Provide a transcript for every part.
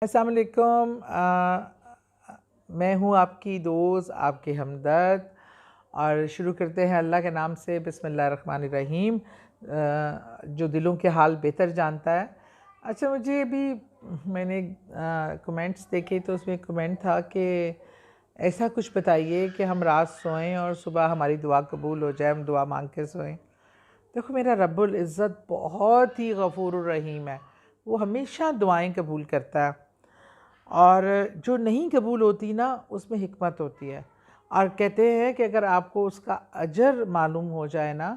अस्सलाम वालेकुम। मैं हूँ आपकी दोस्त, आपके हमदर्द। और शुरू करते हैं अल्लाह के नाम से। बिस्मिल्लाहिर्रहमानिर्रहीम। जो दिलों के हाल बेहतर जानता है। अच्छा, मुझे अभी मैंने कमेंट्स देखे तो उसमें कमेंट था कि ऐसा कुछ बताइए कि हम रात सोएं और सुबह हमारी दुआ कबूल हो जाए, हम दुआ मांग के सोएं। देखो, मेरा रब्बुल इज़्ज़त बहुत ही गफूरुर रहीम है। वो हमेशा दुआएं कबूल करता है, और जो नहीं कबूल होती ना, उसमें हिकमत होती है। और कहते हैं कि अगर आपको उसका अजर मालूम हो जाए ना,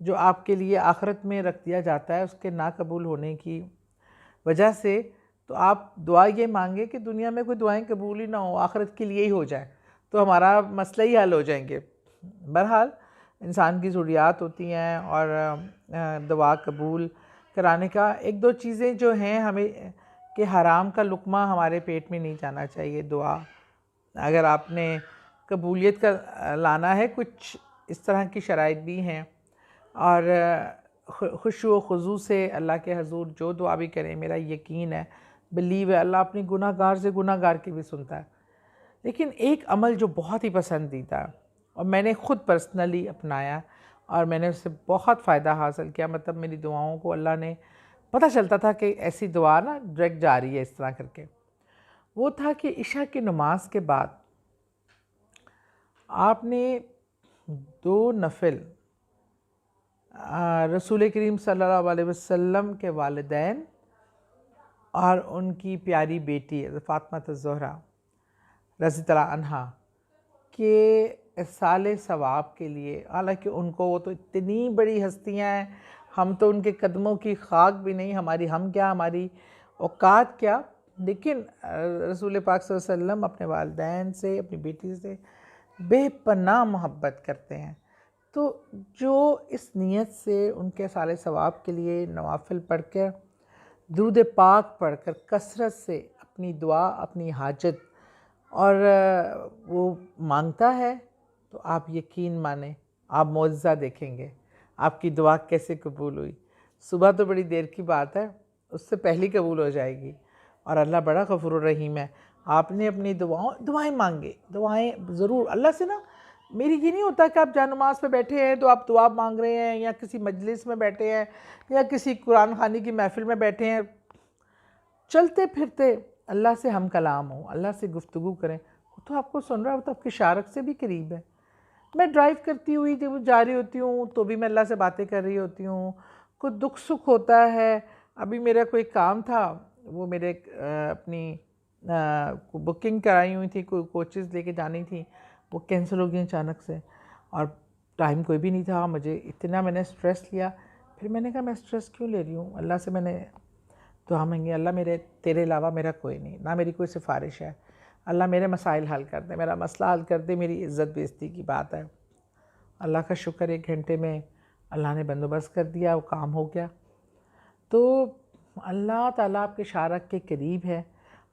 जो आपके लिए आखिरत में रख दिया जाता है उसके ना कबूल होने की वजह से, तो आप दुआ ये मांगे कि दुनिया में कोई दुआएं कबूल ही ना हो, आखिरत के लिए ही हो जाए, तो हमारा मसला ही हल हो जाएंगे। बहरहाल, इंसान की ज़रूरियात होती हैं, और दुआ कबूल कराने का एक दो चीज़ें जो हैं हमें, कि हराम का लुक़मा हमारे पेट में नहीं जाना चाहिए। दुआ अगर आपने कबूलियत का लाना है, कुछ इस तरह की शराइत भी हैं। और खुशू खुजू से अल्लाह के हजूर जो दुआ भी करें, मेरा यकीन है, बिलीव है, अल्लाह अपनी गुनाहगार से गुनाहगार की भी सुनता है। लेकिन एक अमल जो बहुत ही पसंदीदा है और मैंने ख़ुद पर्सनली अपनाया और मैंने उससे बहुत फ़ायदा हासिल किया, मतलब मेरी दुआओं को अल्लाह ने, पता चलता था कि ऐसी दुआ ना डायरेक्ट जा रही है इस तरह करके। वो था कि इशा की नमाज के बाद आपने 2 नफिल रसूल करीम सल्लल्लाहु अलैहि वसल्लम के वालिदैन और उनकी प्यारी बेटी फ़ातिमा ज़हरा रज़ी अल्लाह अन्हा के साले सवाब के लिए, हालांकि उनको, वो तो इतनी बड़ी हस्तियां हैं, हम तो उनके कदमों की खाक भी नहीं, हमारी हम क्या, हमारी औकात क्या। लेकिन रसूल पाक सल्लल्लाहु अलैहि वसल्लम अपने वालिदैन से, अपनी बेटी से बेपनाह मोहब्बत करते हैं। तो जो इस नीयत से उनके साले सवाब के लिए नवाफिल पढ़ कर, दुरूद पाक पढ़ कर कसरत से अपनी दुआ, अपनी हाजत और वो मांगता है, तो आप यकीन माने, आप मौजज़ा देखेंगे, आपकी दुआ कैसे कबूल हुई। सुबह तो बड़ी देर की बात है, उससे पहले कबूल हो जाएगी। और अल्लाह बड़ा गफूर रहीम है। आपने अपनी दुआएं मांगे, दुआएं ज़रूर अल्लाह से ना। मेरी ये नहीं होता कि आप जानमाज़ पे बैठे हैं तो आप दुआ मांग रहे हैं, या किसी मजलिस में बैठे हैं, या किसी कुरान खानी की महफिल में बैठे हैं। चलते फिरते अल्लाह से हम कलाम हो, अल्लाह से गुफ्तगू करें, वो तो आपको सुन रहा है, वो तो आपकी शारक से भी करीब है। मैं ड्राइव करती हुई जब जा रही होती हूँ तो भी मैं अल्लाह से बातें कर रही होती हूँ। कोई दुख सुख होता है, अभी मेरा कोई काम था, वो मेरे अपनी बुकिंग कराई हुई थी, कोई कोचेज़ लेके जानी थी, वो कैंसिल हो गई अचानक से, और टाइम कोई भी नहीं था मुझे। इतना मैंने स्ट्रेस लिया, फिर मैंने कहा मैं स्ट्रेस क्यों ले रही हूँ, अल्लाह से मैंने दुआ मांगी, अल्लाह मेरे, तेरे अलावा मेरा कोई नहीं, ना मेरी कोई सिफारिश है, अल्लाह मेरे मसाइल हल कर दे, मेरा मसला हल कर दे, मेरी इज़्ज़त बेइज़्ज़ती की बात है। अल्लाह का शुक्र, 1 घंटे में अल्लाह ने बंदोबस्त कर दिया, वो काम हो गया। तो अल्लाह ताला आपके शारक के करीब है।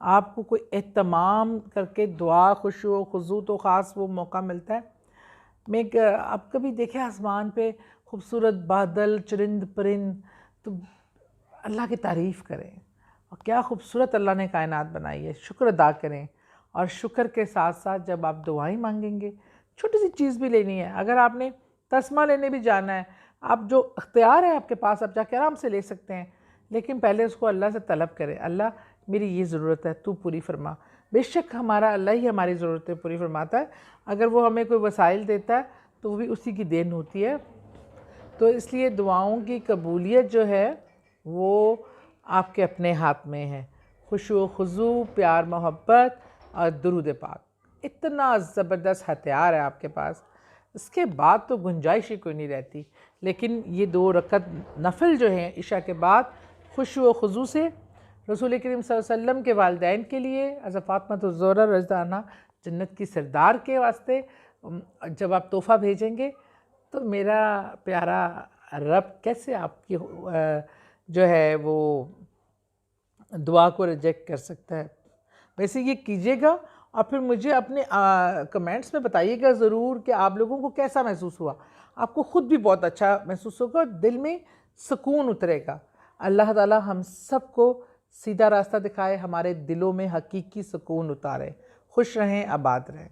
आपको कोई एहतमाम करके दुआ, खुशू खुजू, तो ख़ास वो मौका मिलता है। आप कभी देखे आसमान पे खूबसूरत बादल, चरिंद परिंद, तो अल्लाह की तारीफ़ करें, और क्या खूबसूरत अल्लाह ने कायनात बनाई है, शुक्र अदा करें। और शुक्र के साथ साथ जब आप दुआएं मांगेंगे, छोटी सी चीज़ भी लेनी है, अगर आपने तस्मा लेने भी जाना है, आप जो इख्तियार है आपके पास, आप जाके आराम से ले सकते हैं, लेकिन पहले उसको अल्लाह से तलब करें, अल्लाह मेरी ये ज़रूरत है, तू पूरी फरमा। बेशक हमारा अल्लाह ही हमारी ज़रूरतें पूरी फरमाता है, अगर वो हमें कोई वसाइल देता है तो वो भी उसी की देन होती है। तो इसलिए दुआओं की कबूलियत जो है वो आपके अपने हाथ में है। खुशू खुजू, प्यार मोहब्बत और दुरूद पाक, इतना ज़बरदस्त हथियार है आपके पास, इसके बाद तो गुंजाइश ही कोई नहीं रहती। लेकिन ये 2 रकत नफिल जो हैं इशा के बाद, खुशू खुजू से रसूल करीम सल्लल्लाहु अलैहि वसल्लम के वालिदैन के लिए, हज़रत फ़ातिमा ज़हरा रज़ी अल्लाह अन्हा जन्नत की सरदार के वास्ते, जब आप तोहफ़ा भेजेंगे तो मेरा प्यारा रब कैसे आपकी जो है वो दुआ को रिजेक्ट कर सकता है। वैसे ये कीजिएगा, और फिर मुझे अपने कमेंट्स में बताइएगा ज़रूर कि आप लोगों को कैसा महसूस हुआ। आपको ख़ुद भी बहुत अच्छा महसूस होगा, दिल में सुकून उतरेगा। अल्लाह ताला हम सबको सीधा रास्ता दिखाए, हमारे दिलों में हकीकी सुकून उतारे। खुश रहें, आबाद रहें।